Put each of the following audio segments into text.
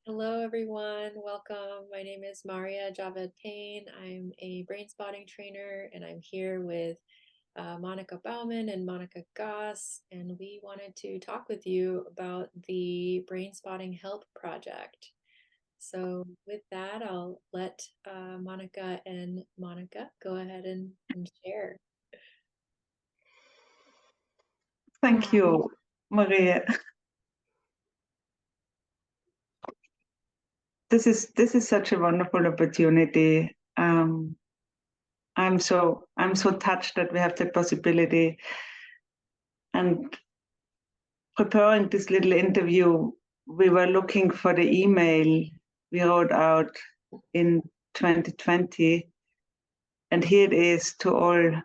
Hello, everyone. Welcome. My name is Maria Javed Payne. I'm a brain spotting trainer, and I'm here with Monika Baumann and Monika Goss. And we wanted to talk with you about the Brainspotting Help project. So, with that, I'll let Monika and Monika go ahead and share. Thank you, Maria. This is such a wonderful opportunity. I'm so touched that we have the possibility. And preparing this little interview, we were looking for the email we wrote out in 2020, and here it is to all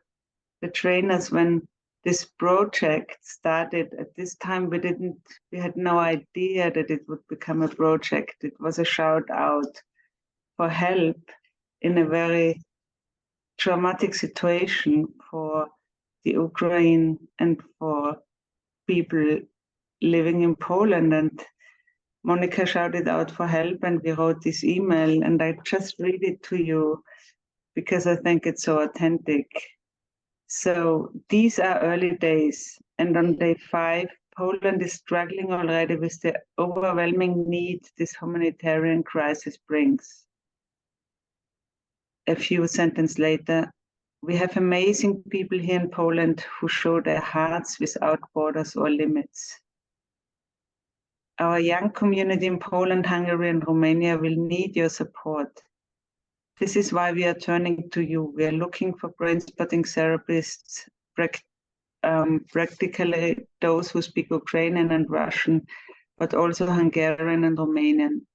the trainers when this project started. At this time, we had no idea that it would become a project. It was a shout out for help in a very traumatic situation for the Ukraine and for people living in Poland. And Monika shouted out for help, and we wrote this email, and I just read it to you because I think it's so authentic. So these are early days, and on day 5, Poland is struggling already with the overwhelming need this humanitarian crisis brings. A few sentences later, we have amazing people here in Poland who show their hearts without borders or limits. Our young community in Poland, Hungary, and Romania will need your support. This is why we are turning to you. We are looking for brain spotting therapists, practically those who speak Ukrainian and Russian, but also Hungarian and Romanian.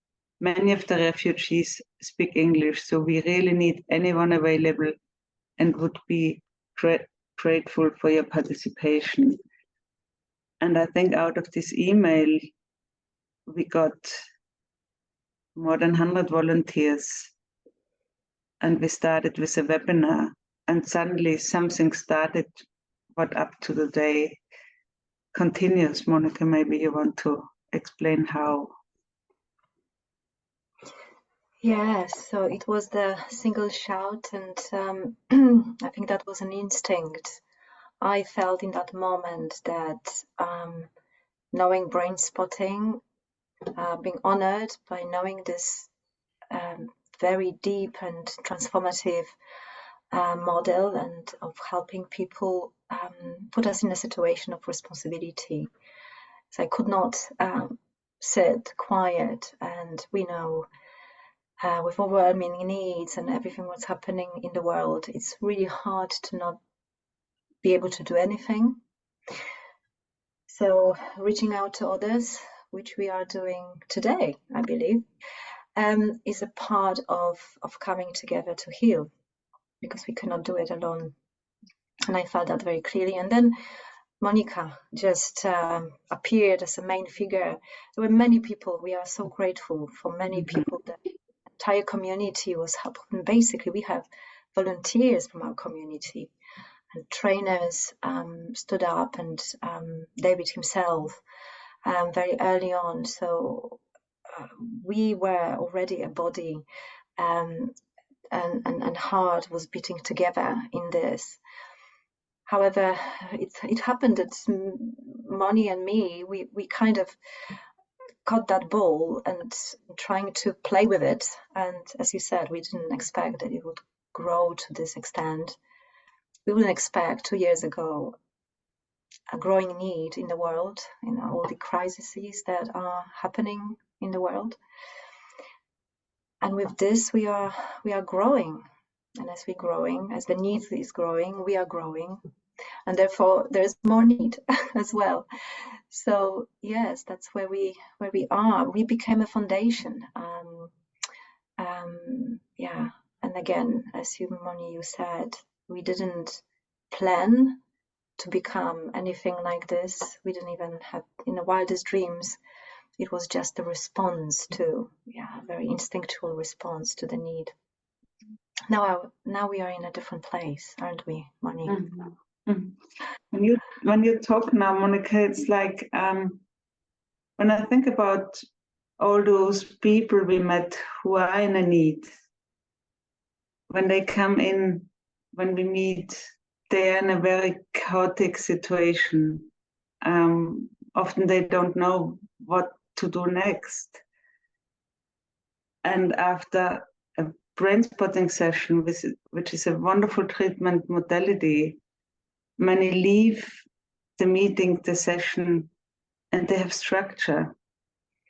Many of the refugees speak English, so we really need anyone available and would be grateful for your participation. And I think out of this email, we got more than 100 volunteers. And we started with a webinar, and suddenly something started, what up to the day continues. Monika, maybe you want to explain how. Yes, so it was the single shout, and I think that was an instinct. I felt in that moment that knowing brain spotting, being honored by knowing this very deep and transformative model and of helping people put us in a situation of responsibility. So I could not sit quiet, and we know with overwhelming needs and everything what's happening in the world, it's really hard to not be able to do anything. So reaching out to others, which we are doing today, I believe, is a part of coming together to heal, because we cannot do it alone. And I felt that very clearly. And then Monika just appeared as a main figure. There were many people. We are so grateful for many people. The entire community was helpful. And basically, we have volunteers from our community, and trainers stood up, and David himself very early on. So we were already a body, and heart was beating together in this. However, it happened that Moni and me, we kind of caught that ball and trying to play with it. And as you said, we didn't expect that it would grow to this extent. We wouldn't expect 2 years ago a growing need in the world, all the crises that are happening in the world. And with this, we are growing. And as we're growing, as the need is growing, we are growing. And therefore, there's more need as well. So yes, that's where we are. We became a foundation. Yeah. And again, as Moni, you said, we didn't plan to become anything like this. We didn't even have in the wildest dreams. It was just a response to, a very instinctual response to the need. Now we are in a different place, aren't we, Moni? Mm-hmm. Mm-hmm. When you talk now, Monika, it's like when I think about all those people we met who are in a need, when they come in, when we meet, they are in a very chaotic situation. Often they don't know what to do next. And after a brain spotting session, which is a wonderful treatment modality, many leave the meeting, the session, and they have structure.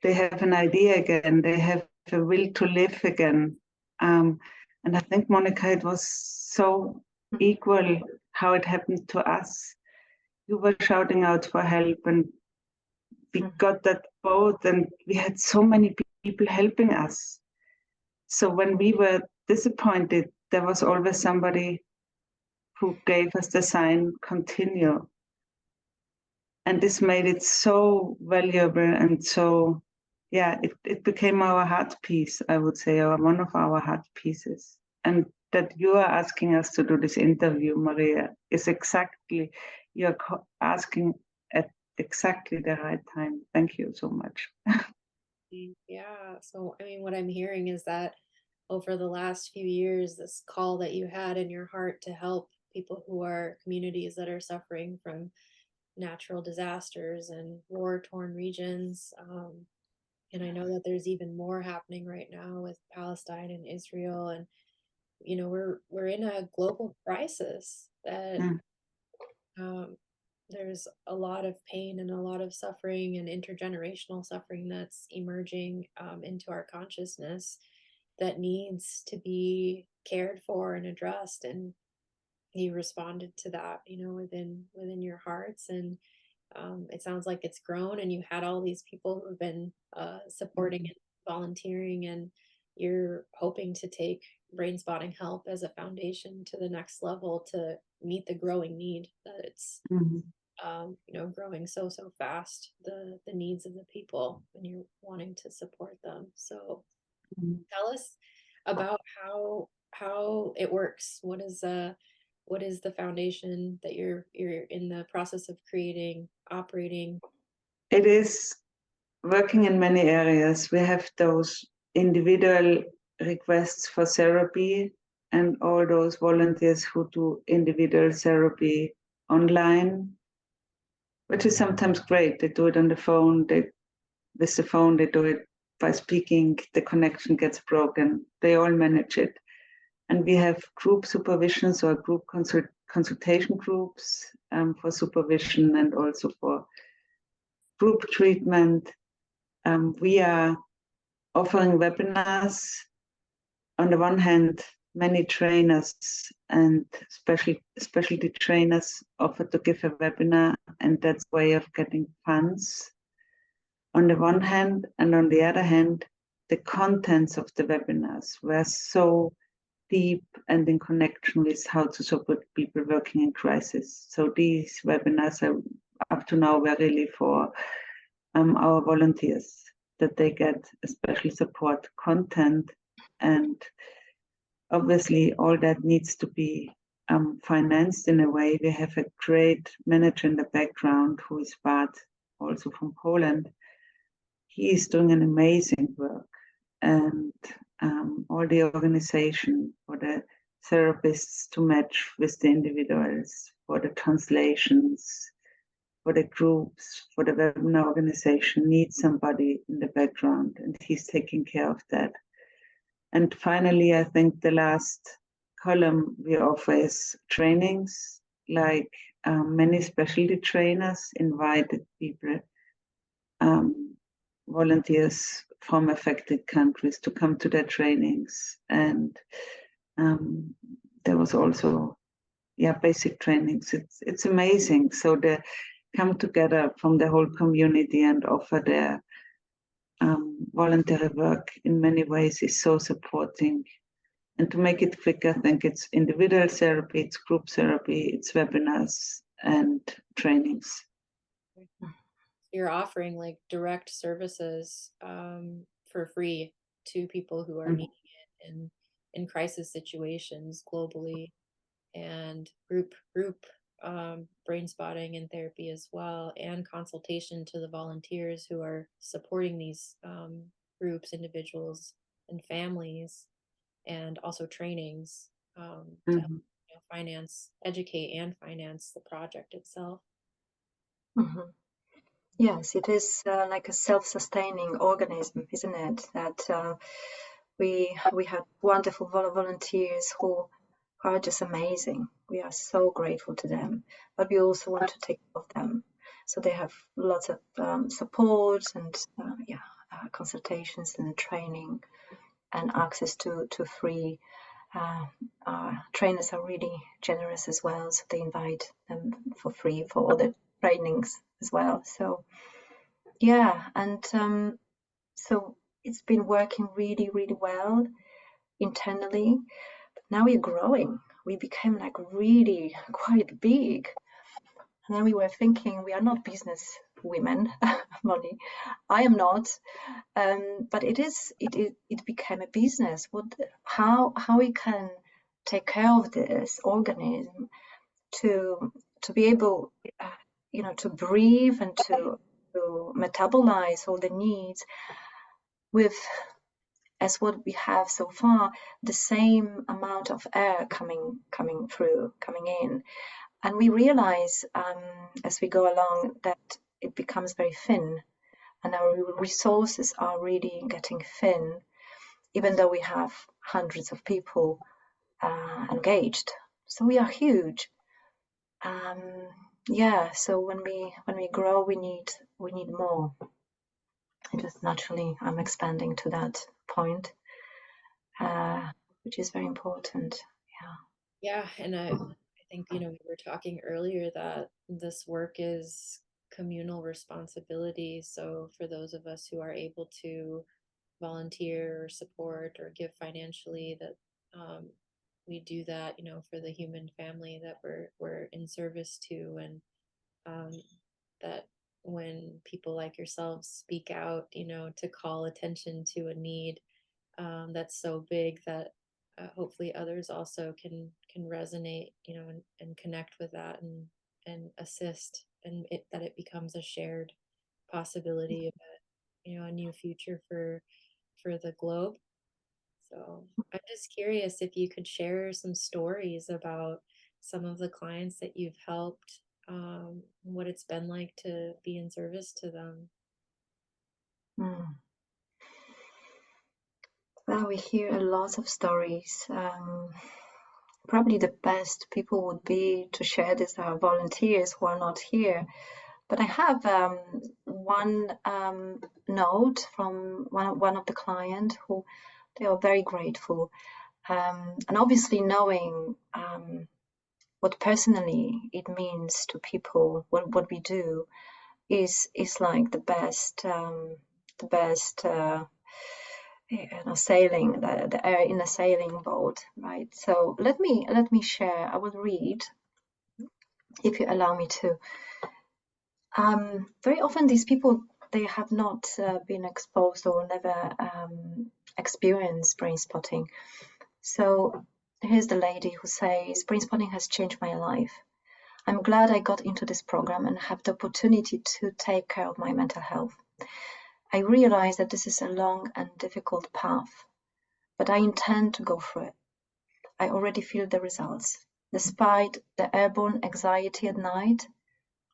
They have an idea again. They have a will to live again. And I think, Monika, it was so equal how it happened to us. You were shouting out for help, and we got that both, and we had so many people helping us. So when we were disappointed, there was always somebody who gave us the sign, continue. And this made it so valuable and so, yeah, it became our heart piece, I would say, or one of our heart pieces. And that you are asking us to do this interview, Maria, is exactly, you're asking at exactly the right time. Thank you so much. Yeah. So, I mean, what I'm hearing is that over the last few years, this call that you had in your heart to help people who are communities that are suffering from natural disasters and war-torn regions. And I know that there's even more happening right now with Palestine and Israel, and we're in a global crisis that Mm. there's a lot of pain and a lot of suffering and intergenerational suffering that's emerging into our consciousness that needs to be cared for and addressed. And you responded to that, within your hearts. And it sounds like it's grown, and you had all these people who have been supporting and volunteering, and you're hoping to take Brainspotting Help as a foundation to the next level to meet the growing need that it's Mhm. growing so fast, the needs of the people, and you're wanting to support them. So Mhm. tell us about how it works. What is the foundation that you're in the process of creating, operating? It is working in many areas. We have those individual requests for therapy and all those volunteers who do individual therapy online, which is sometimes great. They do it on the phone. With the phone, they do it by speaking. The connection gets broken. They all manage it. And we have group supervisions or group consultation groups for supervision and also for group treatment. We are offering webinars. On the one hand, many trainers and specialty trainers offer to give a webinar, and that's a way of getting funds on the one hand. And on the other hand, the contents of the webinars were so deep and in connection with how to support people working in crisis. So these webinars are up to now were really for our volunteers, that they get especially support content, and obviously all that needs to be financed in a way. We have a great manager in the background who is Bart, also from Poland. He is doing an amazing work, and all the organization for the therapists to match with the individuals, for the translations, for the groups, for the webinar organization needs somebody in the background, and he's taking care of that. And finally, I think the last column we offer is trainings, like many specialty trainers invited people, volunteers from affected countries to come to their trainings. And there was also, basic trainings. It's amazing. So they come together from the whole community and offer their voluntary work in many ways is so supporting. And to make it quicker, I think it's individual therapy, it's group therapy, it's webinars and trainings. You're offering like direct services for free to people who are needing it in crisis situations globally, and group brain spotting and therapy as well, and consultation to the volunteers who are supporting these groups, individuals, and families, and also trainings to help, educate and finance the project itself. Mm-hmm. Yes, it is like a self-sustaining organism, isn't it? That we have wonderful volunteers who are just amazing. We are so grateful to them, but we also want to take care of them. So they have lots of support and consultations and training and access to free. Trainers are really generous as well, so they invite them for free for all the trainings as well. So yeah, and so it's been working really, really well internally. Now we're growing. We became like really quite big. And then we were thinking we are not business women, Moni. I am not. But it became a business. How we can take care of this organism to be able, to breathe and to metabolize all the needs with, as what we have so far, the same amount of air coming in. And we realize as we go along that it becomes very thin, and our resources are really getting thin, even though we have hundreds of people engaged. So we are huge. So when we grow, we need more. And just naturally, I'm expanding to that point, which is very important. Yeah, and I think, we were talking earlier that this work is communal responsibility. So for those of us who are able to volunteer or support or give financially, that we do that, for the human family that we're in service to, and that when people like yourselves speak out, to call attention to a need that's so big that hopefully others also can resonate, and connect with that, and assist, and that it becomes a shared possibility of a new future for the globe. So I'm just curious if you could share some stories about some of the clients that you've helped, what it's been like to be in service to them. Well, we hear a lot of stories. Probably the best people would be to share this are volunteers who are not here. But I have one note from one of the clients who they are very grateful, and obviously knowing what personally it means to people, what we do, is like the best sailing, the air in a sailing boat, right? So let me share. I will read, if you allow me to. Very often these people, they have not been exposed or never experienced brain spotting. So here's the lady who says, brain spotting has changed my life. I'm glad I got into this program and have the opportunity to take care of my mental health. I realize that this is a long and difficult path, but I intend to go through it. I already feel the results. Despite the airborne anxiety at night,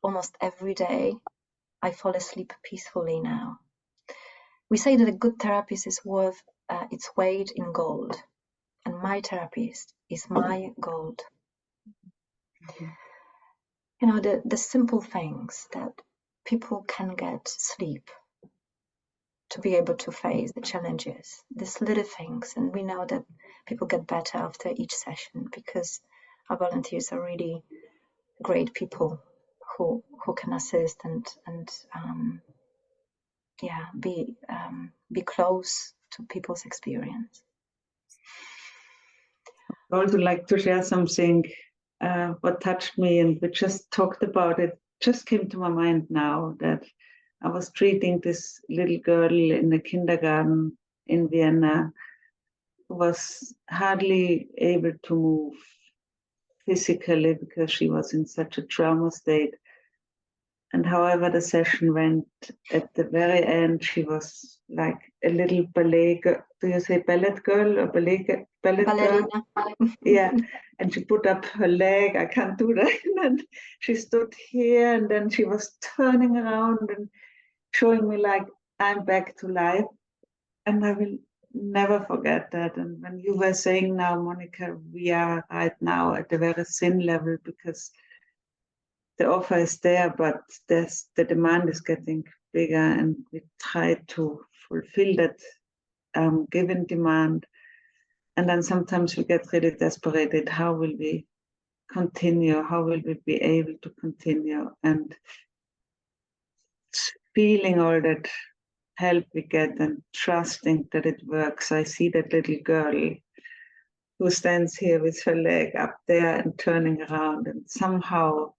almost every day, I fall asleep peacefully now. We say that a good therapist is worth its weight in gold, and my therapist is my gold. The simple things that people can get sleep to be able to face the challenges, these little things, and we know that people get better after each session because our volunteers are really great people who can assist and be close to people's experience. I also like to share something what touched me, and we just talked about it, just came to my mind now, that I was treating this little girl in the kindergarten in Vienna who was hardly able to move. physically because she was in such a trauma state. And however the session went, at the very end, she was like a little ballet girl. Do you say ballet girl or ballet girl? Ballerina. Yeah. And she put up her leg. I can't do that. And she stood here, and then she was turning around and showing me like, I'm back to life. And I will never forget that. And when you were saying now, Monika, we are right now at the very thin level because the offer is there, but the demand is getting bigger, and we try to fulfill that given demand. And then sometimes we get really desperate. How will we continue? How will we be able to continue? And feeling all that help we get and trusting that it works. I see that little girl who stands here with her leg up there and turning around, and somehow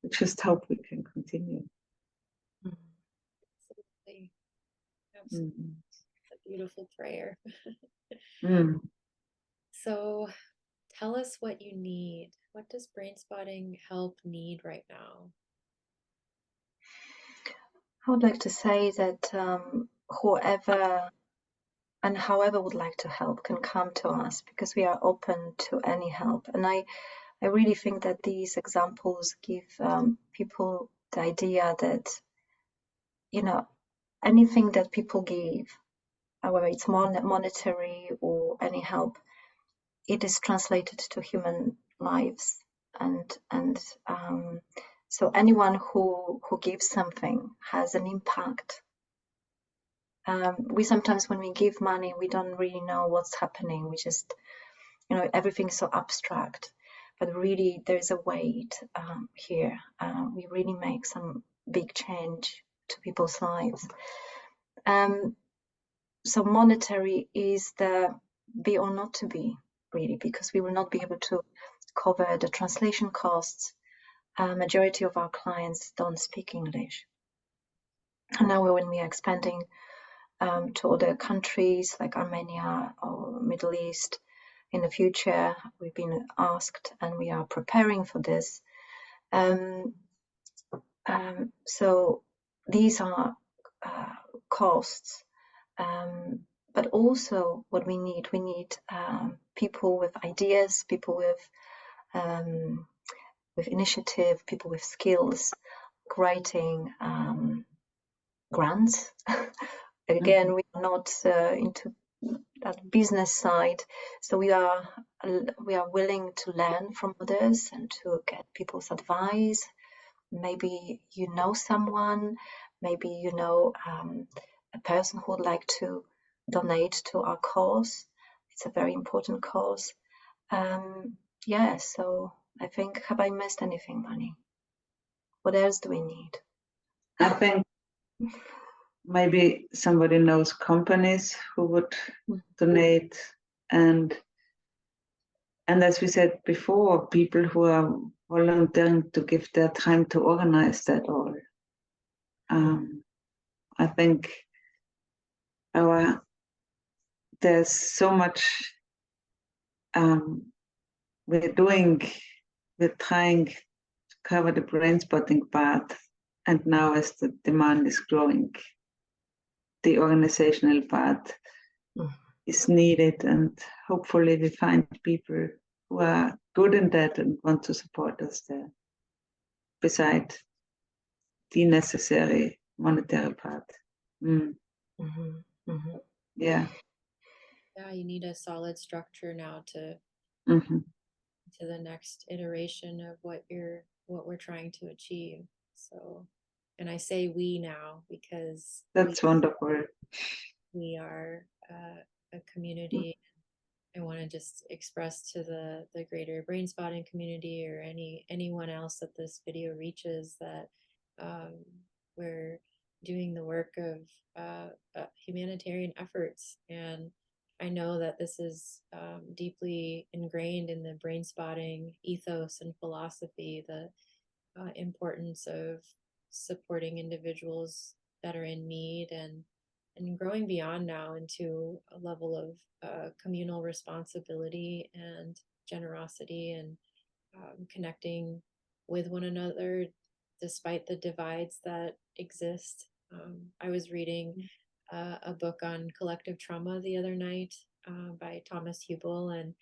we just hope we can continue. Absolutely. Absolutely. Mm-hmm. A beautiful prayer. Mm. So tell us what you need. What does Brainspotting Help need right now? I would like to say that whoever and however would like to help can come to us because we are open to any help. And I really think that these examples give people the idea that, you know, anything that people give, whether it's monetary or any help, it is translated to human lives. And so anyone who gives something has an impact. We sometimes, when we give money, we don't really know what's happening. We just, everything's so abstract, but really there's a weight here. We really make some big change to people's lives. So monetary is the be or not to be, really, because we will not be able to cover the translation costs. Majority of our clients don't speak English. And now when we are expanding to other countries like Armenia or Middle East in the future, we've been asked and we are preparing for this. So these are costs, but also what we need people with ideas, people with initiative, people with skills, writing grants. Again, we are not into that business side, so we are willing to learn from others and to get people's advice. Maybe you know someone, maybe you know a person who would like to donate to our cause. It's a very important cause. Yeah, so I think, have I missed anything, Mani? What else do we need? I think maybe somebody knows companies who would donate, and as we said before, people who are volunteering to give their time to organize that all. I think there's so much we're trying to cover the brain spotting part, and now as the demand is growing, the organizational part is needed, and hopefully we find people who are good in that and want to support us there, beside the necessary monetary part. Yeah. Yeah, you need a solid structure now to the next iteration of what we're trying to achieve. So, and I say we now because that's wonderful. We are a community. I want to just express to the greater brain spotting community, or anyone else that this video reaches, that we're doing the work of humanitarian efforts. And I know that this is deeply ingrained in the brain spotting ethos and philosophy, the importance of supporting individuals that are in need, and growing beyond now into a level of communal responsibility and generosity, and connecting with one another despite the divides that exist. I was reading a book on collective trauma the other night by Thomas Hubel, and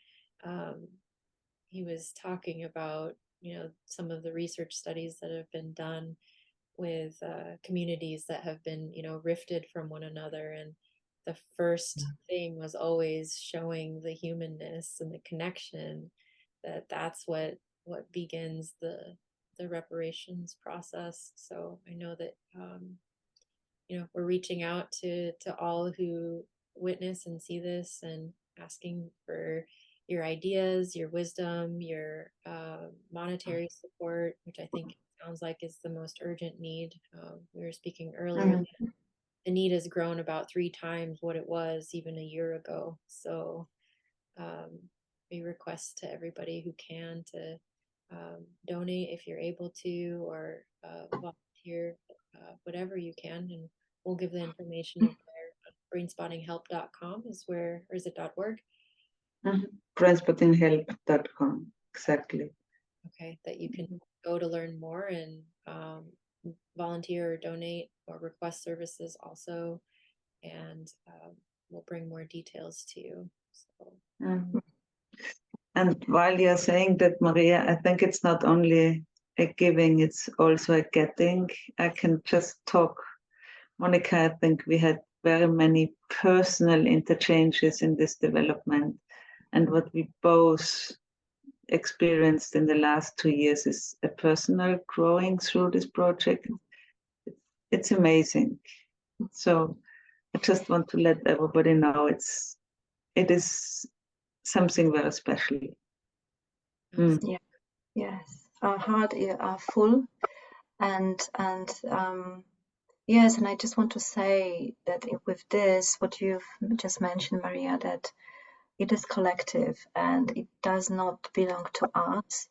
he was talking about, you know, some of the research studies that have been done with communities that have been, you know, rifted from one another. And the first thing was always showing the humanness and the connection, that's what begins the reparations process. So I know that you know, we're reaching out to all who witness and see this, and asking for your ideas, your wisdom, your monetary support, which I think sounds like is the most urgent need. We were speaking earlier, the need has grown about 3 times what it was even a year ago. So we request to everybody who can to donate if you're able to, or volunteer, whatever you can, and we'll give the information of where brainspottinghelp.com is where, or is it .org? Brainspottinghelp.com, exactly. Okay, that you can go to learn more and volunteer or donate or request services also, and we'll bring more details to you. So. And while you're saying that, Maria, I think it's not only a giving, it's also a getting. I can just talk, Monika, I think we had very many personal interchanges in this development. And what we both experienced in the last 2 years is a personal growing through this project. It's amazing. So I just want to let everybody know it is something very special. Yeah. Yes, our heart are full, and yes, and I just want to say that with this, what you've just mentioned, Maria, that it is collective and it does not belong to us.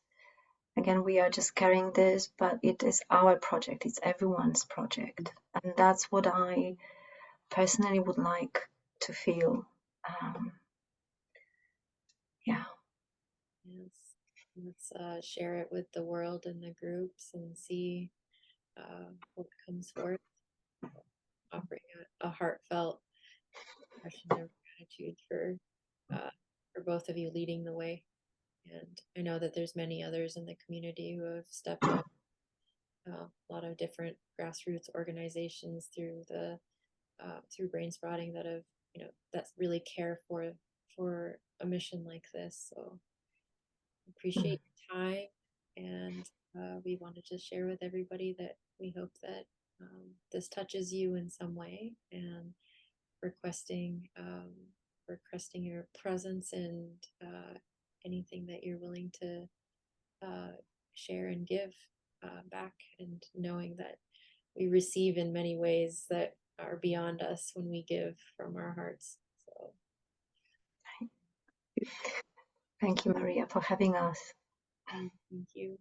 Again, we are just carrying this, but it is our project. It's everyone's project, and that's what I personally would like to feel. Yeah. Yes. Let's share it with the world and the groups and see what comes forth. Offering a heartfelt expression of gratitude for both of you leading the way. And I know that there's many others in the community who have stepped up. A lot of different grassroots organizations through through Brainspotting that have, you know, that really care for a mission like this. So appreciate your time, and we want to just share with everybody that we hope that this touches you in some way, and requesting your presence and anything that you're willing to share and give back, and knowing that we receive in many ways that are beyond us when we give from our hearts. So Thank you, Maria, for having us. thank you.